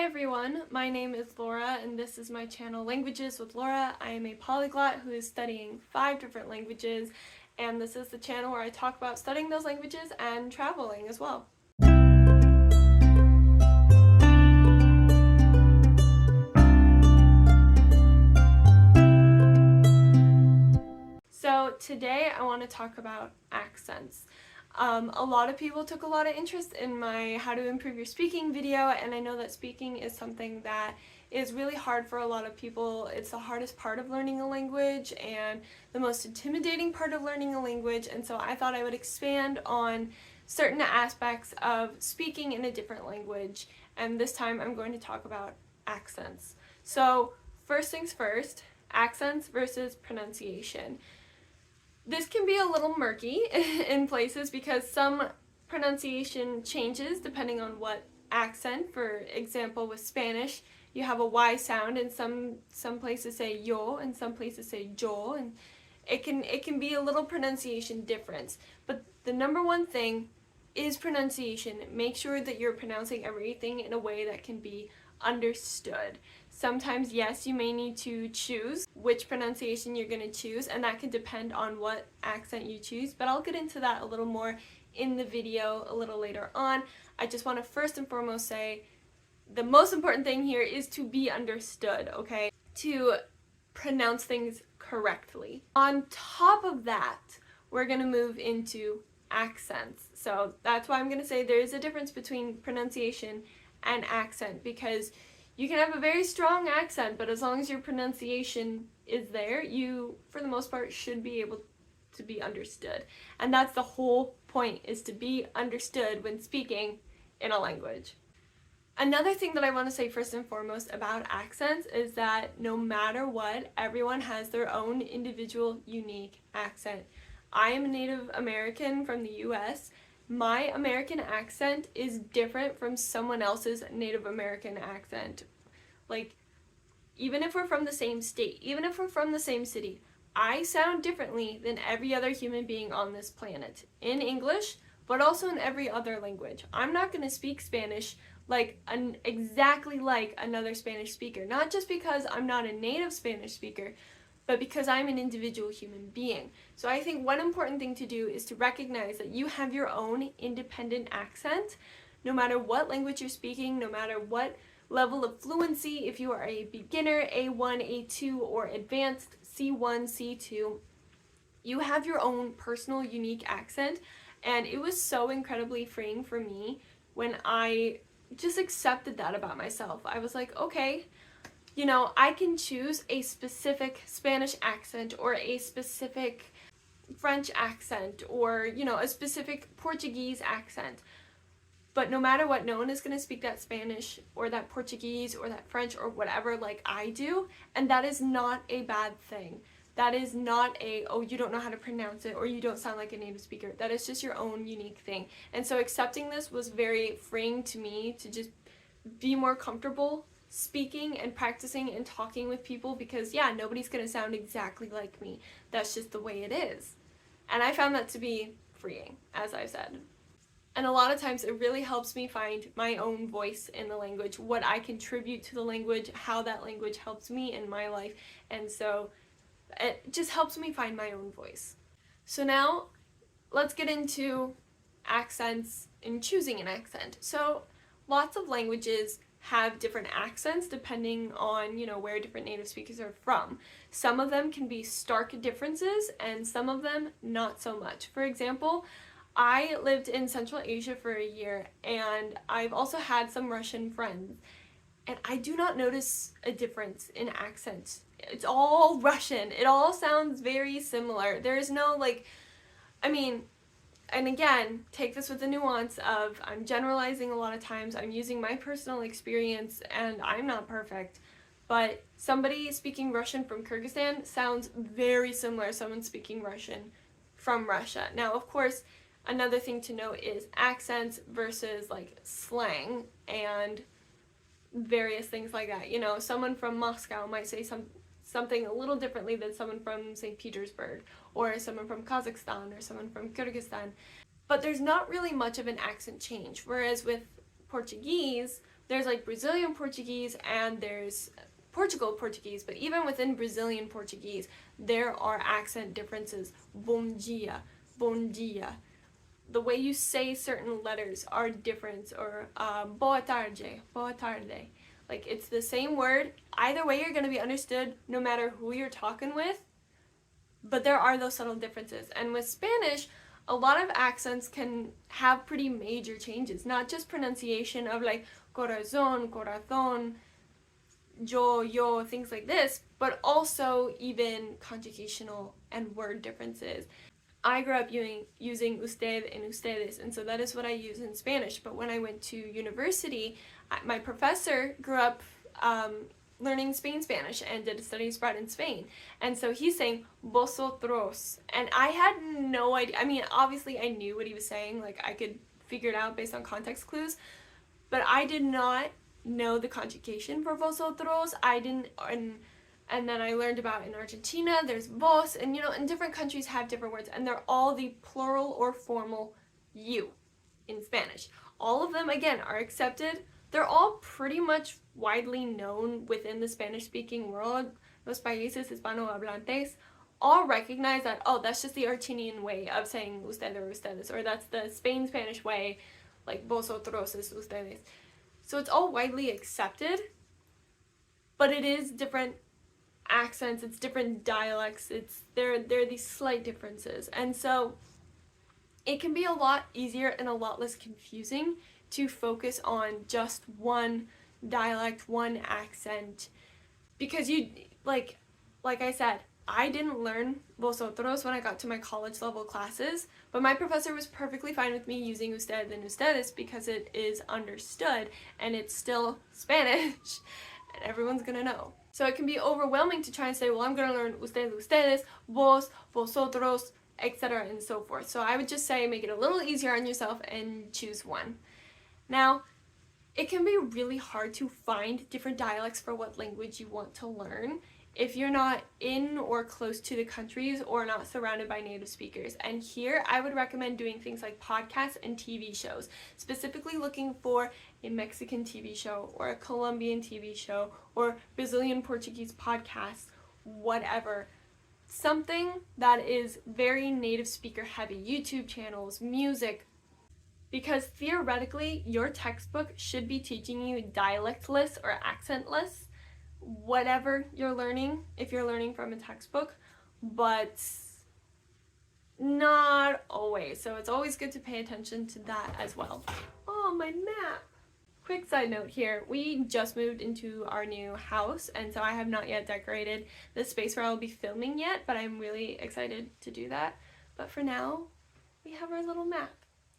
Hi everyone, my name is Laura and this is my channel Languages with Laura. I am a polyglot who is studying 5 different languages, and this is the channel where I talk about studying those languages and traveling as well. So today I want to talk about accents. A lot of people took a lot of interest in my How to Improve Your Speaking video, and I know that speaking is something that is really hard for a lot of people. It's the hardest part of learning a language and the most intimidating part of learning a language, and so I thought I would expand on certain aspects of speaking in a different language, and this time I'm going to talk about accents. So first things first, accents versus pronunciation. This can be a little murky in places because some pronunciation changes depending on what accent. For example, with Spanish, you have a Y sound, and some places say yo and some places say yo, and it can be a little pronunciation difference. But the number one thing is pronunciation. Make sure that you're pronouncing everything in a way that can be understood. Sometimes, yes, you may need to choose which pronunciation you're going to choose, and that can depend on what accent you choose, but I'll get into that a little more in the video a little later on. I just want to first and foremost say the most important thing here is to be understood, okay? To pronounce things correctly. On top of that, we're going to move into accents. So that's why I'm going to say there is a difference between pronunciation and accent, because you can have a very strong accent, but as long as your pronunciation is there, you, for the most part, should be able to be understood. And that's the whole point, is to be understood when speaking in a language. Another thing that I want to say first and foremost about accents is that no matter what, everyone has their own individual, unique accent. I am a Native American from the US. My American accent is different from someone else's Native American accent. Like, even if we're from the same state, even if we're from the same city, I sound differently than every other human being on this planet. In English, but also in every other language. I'm not going to speak Spanish exactly like another Spanish speaker. Not just because I'm not a native Spanish speaker, but because I'm an individual human being. So I think one important thing to do is to recognize that you have your own independent accent, no matter what language you're speaking, no matter what level of fluency, if you are a beginner, A1, A2, or advanced C1, C2, you have your own personal unique accent, and it was so incredibly freeing for me when I just accepted that about myself. I was like, okay, you know, I can choose a specific Spanish accent or a specific French accent or, you know, a specific Portuguese accent. But no matter what, no one is going to speak that Spanish or that Portuguese or that French or whatever like I do, and that is not a bad thing. That is not oh, you don't know how to pronounce it or you don't sound like a native speaker. That is just your own unique thing. And so accepting this was very freeing to me to just be more comfortable speaking and practicing and talking with people, because yeah, nobody's going to sound exactly like me. That's just the way it is. And I found that to be freeing, as I said. And a lot of times it really helps me find my own voice in the language, what I contribute to the language, how that language helps me in my life, and so it just helps me find my own voice. So now let's get into accents and choosing an accent. So lots of languages have different accents depending on, you know, where different native speakers are from. Some of them can be stark differences and some of them not so much. For example, I lived in Central Asia for a year, and I've also had some Russian friends, and I do not notice a difference in accents. It's all Russian. It all sounds very similar. There is no, like, I mean, and again, take this with the nuance of I'm generalizing a lot of times. I'm using my personal experience, and I'm not perfect. But somebody speaking Russian from Kyrgyzstan sounds very similar to someone speaking Russian from Russia. Now, of course, another thing to note is accents versus like slang and various things like that. You know, someone from Moscow might say something a little differently than someone from St. Petersburg, or someone from Kazakhstan, or someone from Kyrgyzstan. But there's not really much of an accent change. Whereas with Portuguese, there's like Brazilian Portuguese and there's Portugal Portuguese, but even within Brazilian Portuguese, there are accent differences. Bom dia, bom dia. The way you say certain letters are different, or boa tarde, boa tarde. Like, it's the same word. Either way, you're going to be understood no matter who you're talking with, but there are those subtle differences. And with Spanish, a lot of accents can have pretty major changes, not just pronunciation of like corazón, corazón, yo, things like this, but also even conjugational and word differences. I grew up using usted and ustedes, and so that is what I use in Spanish. But when I went to university, my professor grew up learning Spanish and did a study abroad in Spain. And so he's saying vosotros, and I had no idea. I mean, obviously I knew what he was saying, like I could figure it out based on context clues, but I did not know the conjugation for vosotros. I didn't, and then I learned about in Argentina, there's vos, and you know, in different countries have different words, and they're all the plural or formal you in Spanish. All of them, again, are accepted. They're all pretty much widely known within the Spanish-speaking world. Los países hispanohablantes all recognize that, oh, that's just the Argentinian way of saying usted or ustedes, or that's the Spain Spanish way, like vosotros es ustedes. So it's all widely accepted, but it is different accents, it's different dialects, there are these slight differences, and so it can be a lot easier and a lot less confusing to focus on just one dialect, one accent, because you, like I said, I didn't learn vosotros when I got to my college level classes, but my professor was perfectly fine with me using usted and ustedes because it is understood and it's still Spanish and everyone's gonna know. So it can be overwhelming to try and say, well, I'm gonna learn usted, ustedes, vos, vosotros, etc. and so forth. So I would just say make it a little easier on yourself and choose one. Now, it can be really hard to find different dialects for what language you want to learn if you're not in or close to the countries or not surrounded by native speakers. And here I would recommend doing things like podcasts and TV shows, specifically looking for a Mexican TV show or a Colombian TV show or Brazilian Portuguese podcast, whatever. Something that is very native speaker heavy, YouTube channels, music, because theoretically your textbook should be teaching you dialectless or accentless, whatever you're learning, if you're learning from a textbook, but not always. So it's always good to pay attention to that as well. Oh, my map! Quick side note here, we just moved into our new house, and so I have not yet decorated the space where I'll be filming yet, but I'm really excited to do that. But for now, we have our little map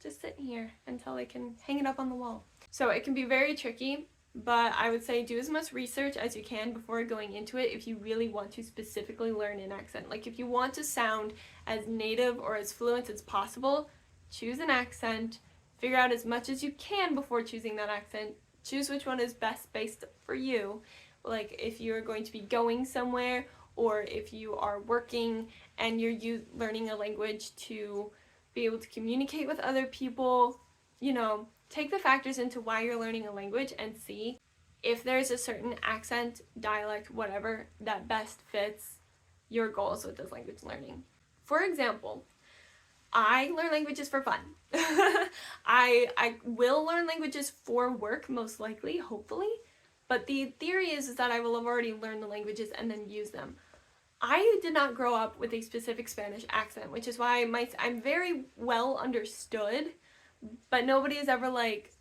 just sitting here until I can hang it up on the wall. So it can be very tricky, but I would say do as much research as you can before going into it if you really want to specifically learn an accent. Like if you want to sound as native or as fluent as possible, choose an accent, figure out as much as you can before choosing that accent, choose which one is best based for you. Like if you're going to be going somewhere, or if you are working and you're learning a language to be able to communicate with other people, you know, take the factors into why you're learning a language and see if there's a certain accent, dialect, whatever, that best fits your goals with this language learning. For example, I learn languages for fun. I will learn languages for work, most likely, hopefully, but the theory is that I will have already learned the languages and then use them. I did not grow up with a specific Spanish accent, which is why I'm very well understood, but nobody is ever like,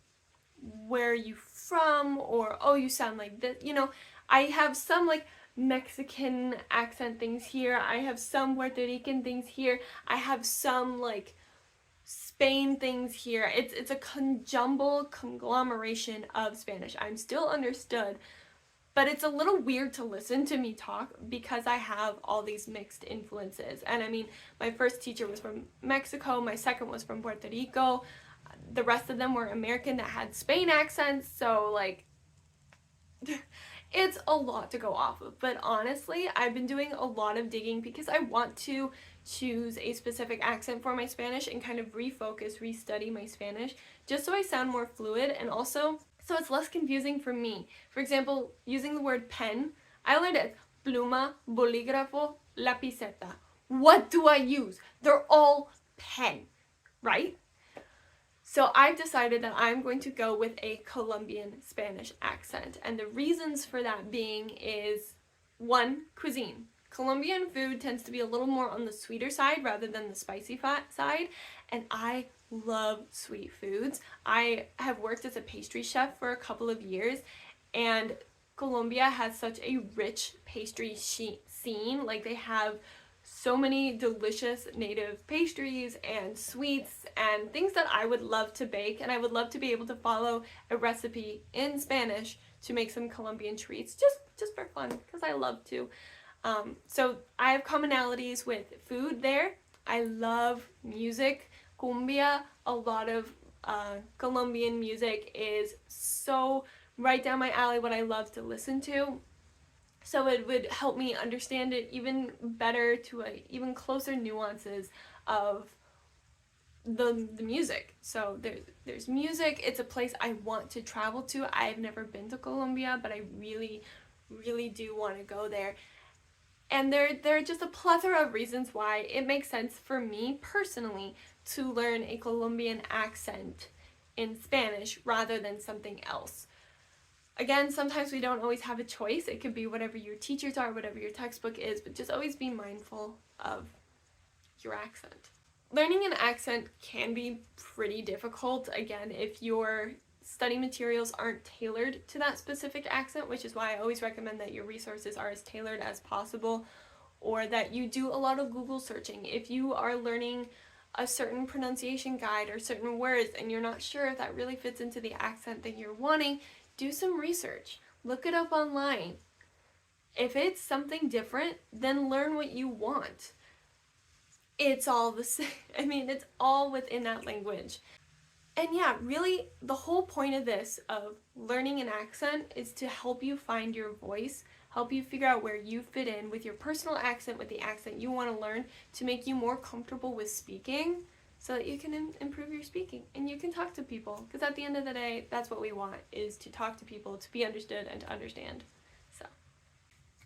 where are you from? Or, oh, you sound like this. You know, I have some like Mexican accent things here. I have some Puerto Rican things here. I have some like Spain things here. It's a conglomeration of Spanish. I'm still understood, but it's a little weird to listen to me talk because I have all these mixed influences. And I mean, my first teacher was from Mexico, my second was from Puerto Rico, the rest of them were American that had Spain accents, so like, it's a lot to go off of. But honestly, I've been doing a lot of digging because I want to choose a specific accent for my Spanish and kind of refocus, restudy my Spanish, just so I sound more fluid, and also so it's less confusing for me. For example, using the word pen, I learned it pluma, bolígrafo, lapiceta. What do I use? They're all pen, right? So I've decided that I'm going to go with a Colombian Spanish accent. And the reasons for that being is, one, cuisine. Colombian food tends to be a little more on the sweeter side rather than the spicy side. And I love sweet foods. I have worked as a pastry chef for a couple of years, and Colombia has such a rich pastry scene. Like, they have so many delicious native pastries and sweets and things that I would love to bake, and I would love to be able to follow a recipe in Spanish to make some Colombian treats just for fun, because I love to. So I have commonalities with food there. I love music. Cumbia, a lot of Colombian music is so right down my alley, what I love to listen to. So it would help me understand it even better, to even closer nuances of the music. So there's music. It's a place I want to travel to. I've never been to Colombia, but I really, really do want to go there. And there are just a plethora of reasons why it makes sense for me personally to learn a Colombian accent in Spanish rather than something else. Again, sometimes we don't always have a choice. It could be whatever your teachers are, whatever your textbook is, but just always be mindful of your accent. Learning an accent can be pretty difficult, again, if your study materials aren't tailored to that specific accent, which is why I always recommend that your resources are as tailored as possible, or that you do a lot of Google searching. If you are learning a certain pronunciation guide or certain words and you're not sure if that really fits into the accent that you're wanting, do some research. Look it up online. If it's something different, then learn what you want. It's all the same. I mean, it's all within that language. And yeah, really, the whole point of this, of learning an accent, is to help you find your voice, help you figure out where you fit in with your personal accent, with the accent you want to learn, to make you more comfortable with speaking, so that you can improve your speaking and you can talk to people. Because at the end of the day, that's what we want, is to talk to people, to be understood and to understand. So,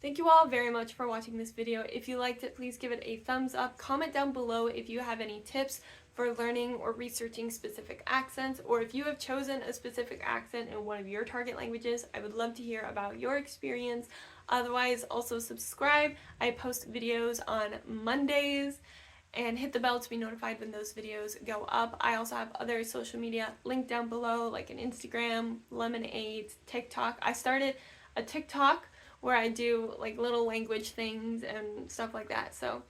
thank you all very much for watching this video. If you liked it, please give it a thumbs up. Comment down below if you have any tips for learning or researching specific accents, or if you have chosen a specific accent in one of your target languages. I would love to hear about your experience. Otherwise, also subscribe. I post videos on Mondays, and hit the bell to be notified when those videos go up. I also have other social media linked down below, like an Instagram, Lemonade, TikTok. I started a TikTok where I do like little language things and stuff like that. So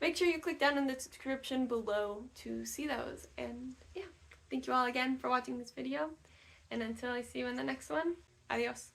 make sure you click down in the description below to see those. And yeah, thank you all again for watching this video. And until I see you in the next one, adios.